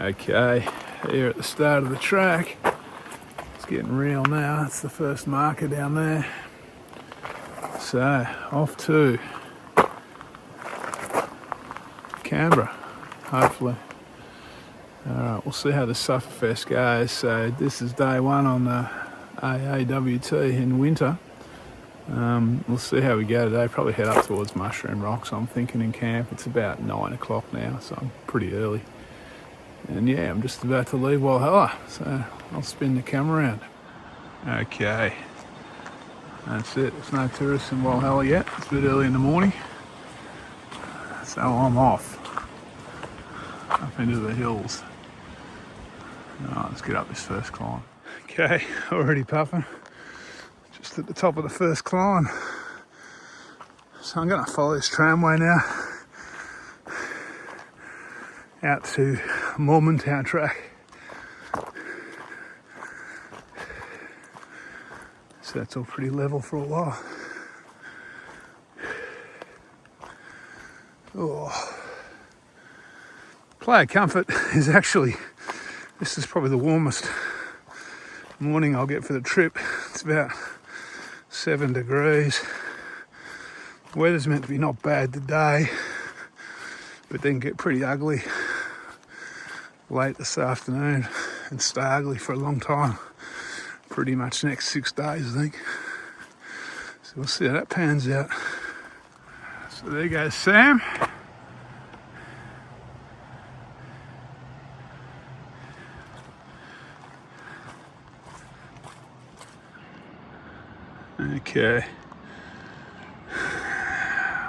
Okay, here at the start of the track. It's getting real now. It's the first marker down there. So, off to Canberra, hopefully. Alright, we'll see how the Sufferfest goes. So this is day one on the AAWT in winter. We'll see how we go today. Probably head up towards Mushroom Rocks, I'm thinking, in camp. It's about 9 o'clock now, so I'm pretty early. And yeah, I'm just about to leave Walhalla, so I'll spin the camera around. Okay, that's it. There's no tourists in Walhalla yet. It's a bit early in the morning, so I'm off up into the hills. Alright, let's get up this first climb. Okay, already puffing. Just at the top of the first climb. So I'm going to follow this tramway now out to Mormontown track. So that's all pretty level for a while. Oh. Player comfort is actually, this is probably the warmest morning I'll get for the trip. It's about 7 degrees. The weather's meant to be not bad today, but then get pretty ugly late this afternoon and stay ugly for a long time. Pretty much next 6 days, I think. So we'll see how that pans out. So there goes Sam. Okay.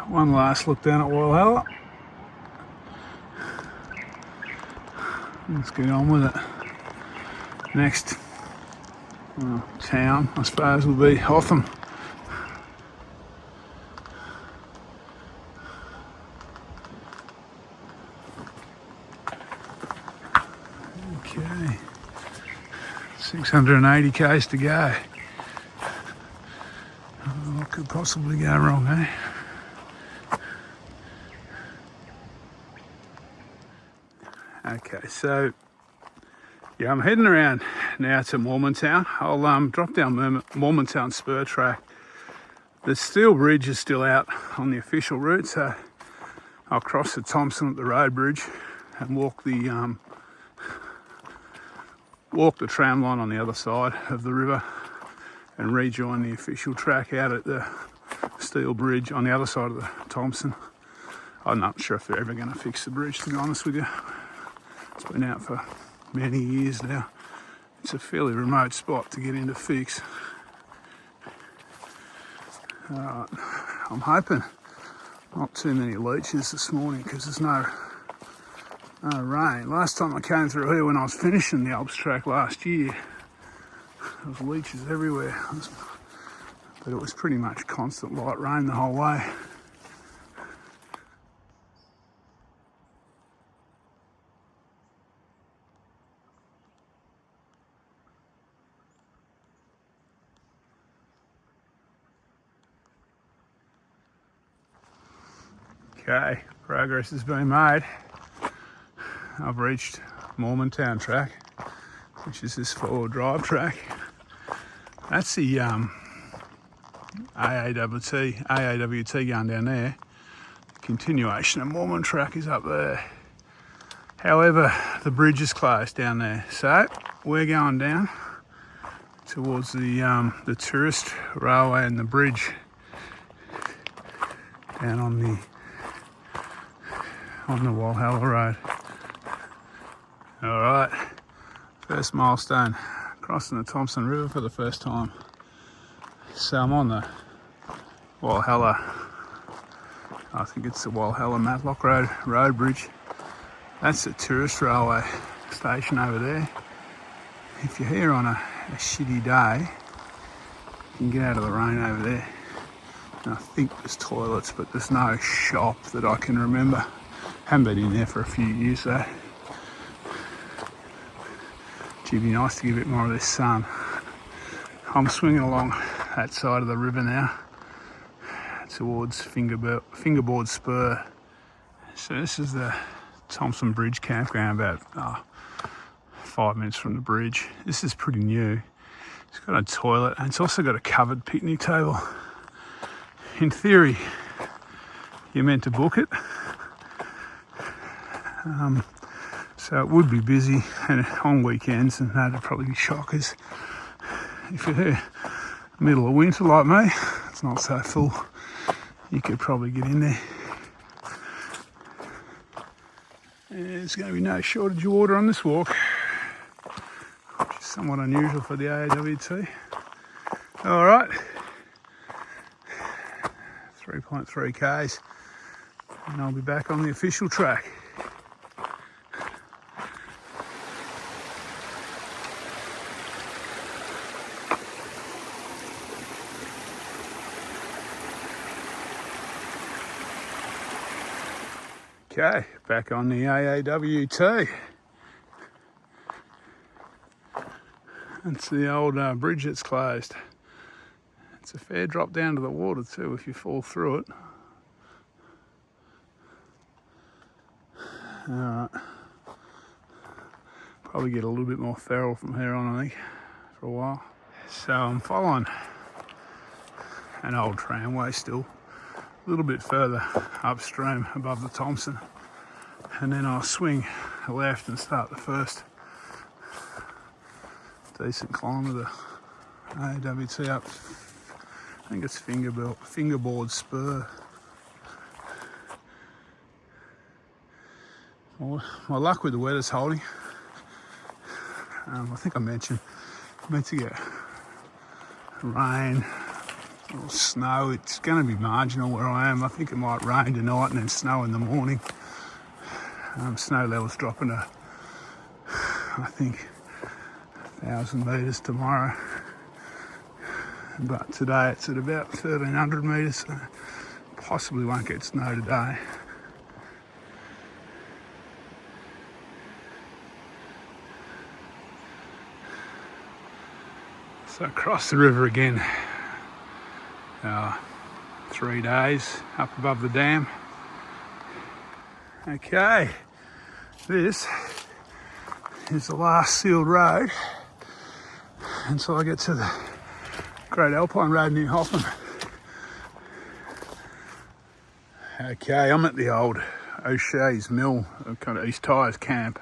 One last look down at Walhalla. Let's get on with it. Next town, I suppose, will be Hotham. Okay. 680 k's to go. What could possibly go wrong, eh? Okay, so yeah, I'm heading around now to Mormontown. I'll drop down Mormontown spur track. The steel bridge is still out on the official route, so I'll cross the Thompson at the road bridge and walk the tram line on the other side of the river and rejoin the official track out at the steel bridge on the other side of the Thompson. I'm not sure if they're ever going to fix the bridge, to be honest with you. It's been out for many years now. It's a fairly remote spot to get into fix. I'm hoping not too many leeches this morning because there's no rain. Last time I came through here when I was finishing the Alps track last year, there was leeches everywhere, but it was pretty much constant light rain the whole way. Okay, progress has been made. I've reached Mormontown track, which is this 4-wheel drive track. That's the AAWT going down there. The continuation of Mormon track is up there. However, the bridge is closed down there, so we're going down towards the tourist railway and the bridge down on the Walhalla Road. Alright, first milestone, crossing the Thompson River for the first time. So I'm on the Walhalla, I think it's the Walhalla Matlock Road Bridge. That's the tourist railway station over there. If you're here on a shitty day, you can get out of the rain over there. And I think there's toilets, but there's no shop that I can remember. Haven't been in there for a few years though. It'd be nice to get a bit more of this sun. I'm swinging along that side of the river now towards Fingerboard Spur. So this is the Thompson Bridge campground, about 5 minutes from the bridge. This is pretty new. It's got a toilet and it's also got a covered picnic table. In theory, you're meant to book it. So it would be busy and on weekends, and that'd probably be shockers. If you're here middle of winter like me, it's not so full. You could probably get in there. And there's going to be no shortage of water on this walk, which is somewhat unusual for the AAWT. All right, 3.3 k's, and I'll be back on the official track. Okay, back on the AAWT. It's the old bridge that's closed. It's a fair drop down to the water too if you fall through it. Alright. Probably get a little bit more feral from here on, I think, for a while. So I'm following an old tramway still. A little bit further upstream above the Thompson, and then I'll swing left and start the first decent climb of the AAWT up. I think it's fingerboard spur. Well, my luck with the weather's holding. I think I mentioned meant to get rain or snow. It's going to be marginal where I am. I think it might rain tonight and then snow in the morning. Snow levels dropping to, I think, 1,000 metres tomorrow. But today it's at about 1,300 metres, so possibly won't get snow today. So across the river again. 3 days up above the dam. Okay, this is the last sealed road until I get to the Great Alpine Road near Hoffman. Okay, I'm at the old O'Shea's Mill, kind of East Tyers camp.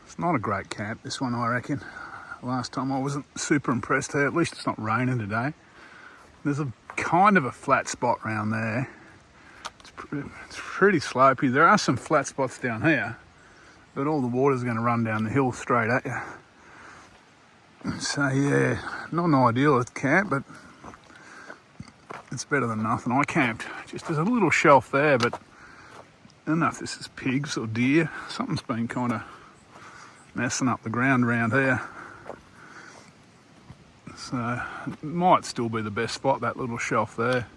It's not a great camp, this one, I reckon. Last time I wasn't super impressed here. At least it's not raining today. There's a kind of a flat spot around there. It's pretty slopey. There are some flat spots down here, but all the water's going to run down the hill straight at you. So yeah, not an ideal camp, but it's better than nothing. I camped just as a little shelf there, but I don't know if this is pigs or deer. Something's been kind of messing up the ground around here. So it might still be the best spot, that little shelf there.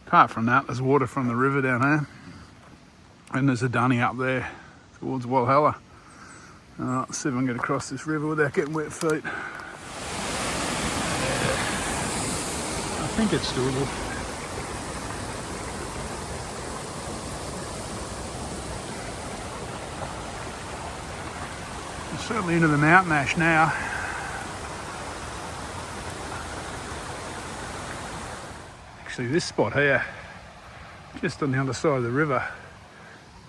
Apart from that, there's water from the river down here. And there's a dunny up there towards Walhalla. Let's see if I can get across this river without getting wet feet. I think it's doable. We're certainly into the mountain ash now. Actually, this spot here, just on the other side of the river,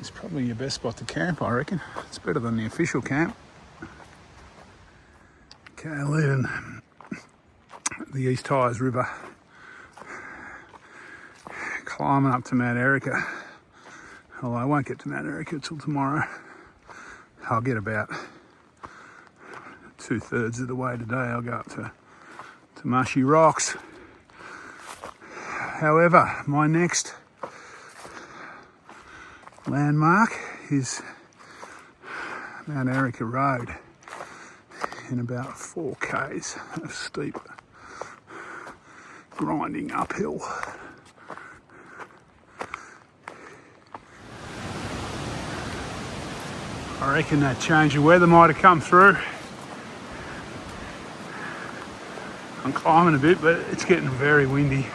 is probably your best spot to camp, I reckon. It's better than the official camp. Okay, leaving the East Tyers River, climbing up to Mount Erica. Although I won't get to Mount Erica till tomorrow. I'll get about 2/3 of the way today. I'll go up to Mushy Rocks. However, my next landmark is Mount Erica Road in about 4 k's of steep, grinding uphill. I reckon that change of weather might have come through. I'm climbing a bit, but it's getting very windy.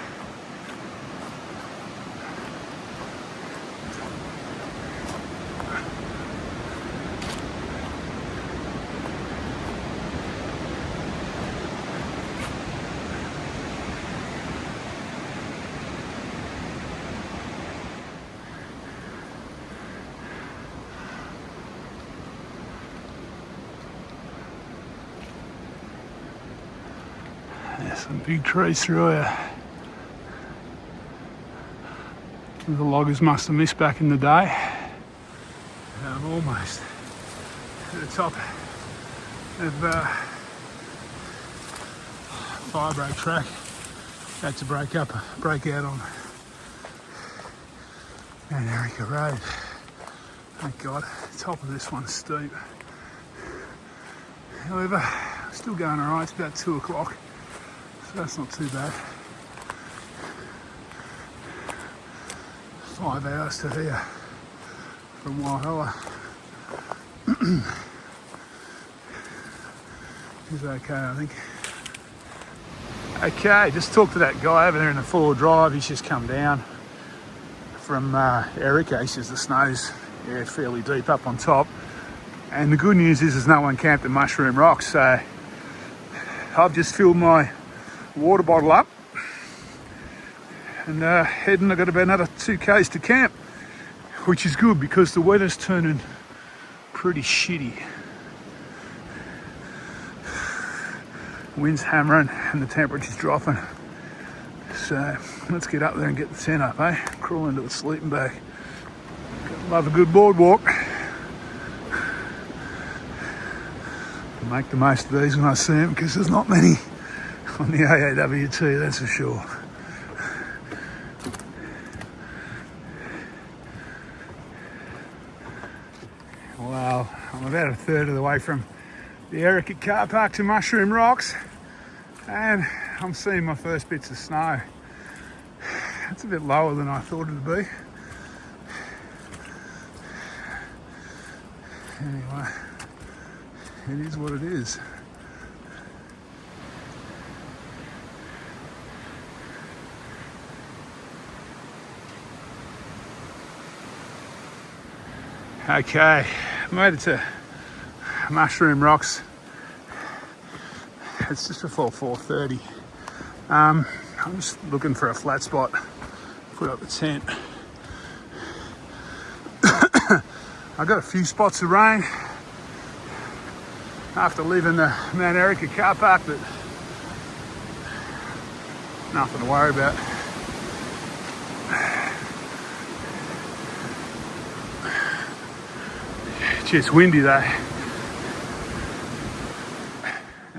There's some big trees through here. The loggers must have missed back in the day. And I'm almost at the top of Firebreak track. Had to break out on Mount Erica Road. Thank God, the top of this one's steep. However, still going alright, it's about 2 o'clock, so that's not too bad. 5 hours to here from Walhalla. Is okay, I think. Okay, just talked to that guy over there in the 4-wheel drive. He's just come down from Erica. He says the snow's fairly deep up on top. And the good news is there's no one camped at Mushroom Rocks. So I've just filled my water bottle up and heading. I've got about another 2 k's to camp, which is good because the weather's turning pretty shitty. Wind's hammering and the temperature's dropping. So let's get up there and get the tent up, eh? Crawl into the sleeping bag. Love a good boardwalk. Make the most of these when I see them because there's not many on the AAWT, that's for sure. Well, I'm about a third of the way from the Erica car park to Mushroom Rocks, and I'm seeing my first bits of snow. It's a bit lower than I thought it'd be. Anyway, it is what it is. Okay, made it to Mushroom Rocks. It's just before 4:30. I'm just looking for a flat spot, put up the tent. I got a few spots of rain after leaving the Mount Erica car park, but nothing to worry about. It's just windy though.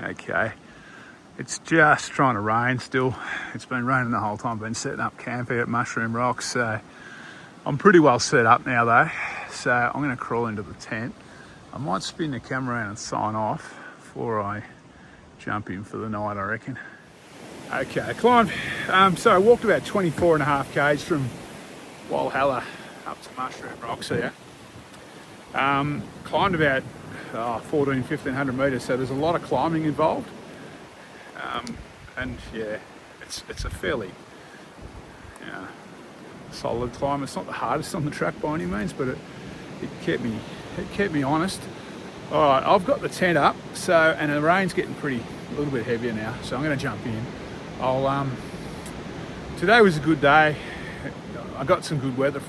Okay, it's just trying to rain still. It's been raining the whole time. I've been setting up camp here at Mushroom Rocks, so I'm pretty well set up now though. So I'm going to crawl into the tent. I might spin the camera around and sign off before I jump in for the night, I reckon. Okay, I climbed, so I walked about 24.5 k's from Walhalla up to Mushroom Rocks here. Climbed about 1,500 metres, so there's a lot of climbing involved. And yeah, it's a fairly solid climb. It's not the hardest on the track by any means, but it kept me honest. All right, I've got the tent up, so, and the rain's getting a little bit heavier now, so I'm going to jump in. Today was a good day. I got some good weather.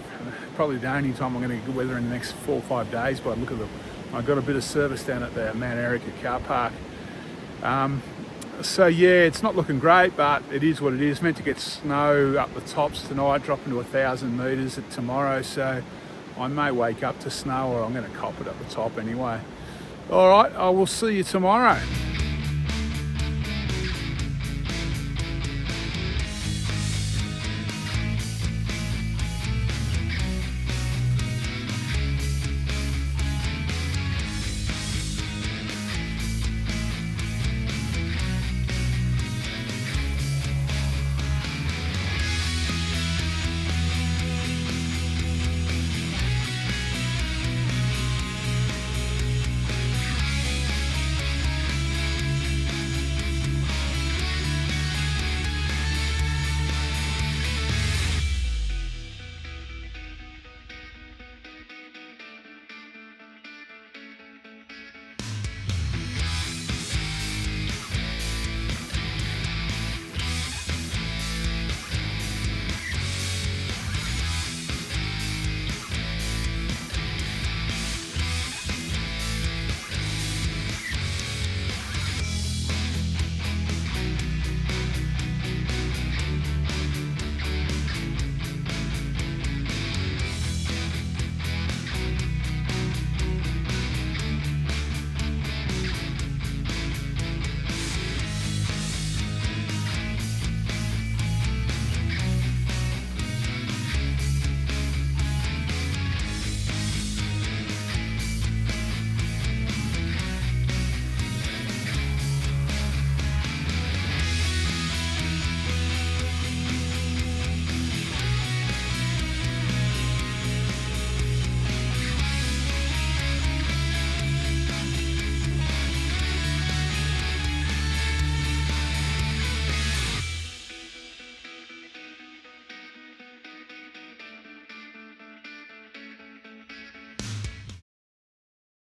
Probably the only time I'm going to get good weather in the next 4 or 5 days, but look at them. I got a bit of service down at the Mount Erica car park. So yeah, it's not looking great, but it is what it is. Meant to get snow up the tops tonight, dropping to 1,000 metres tomorrow, so I may wake up to snow, or I'm going to cop it up the top anyway. All right, I will see you tomorrow.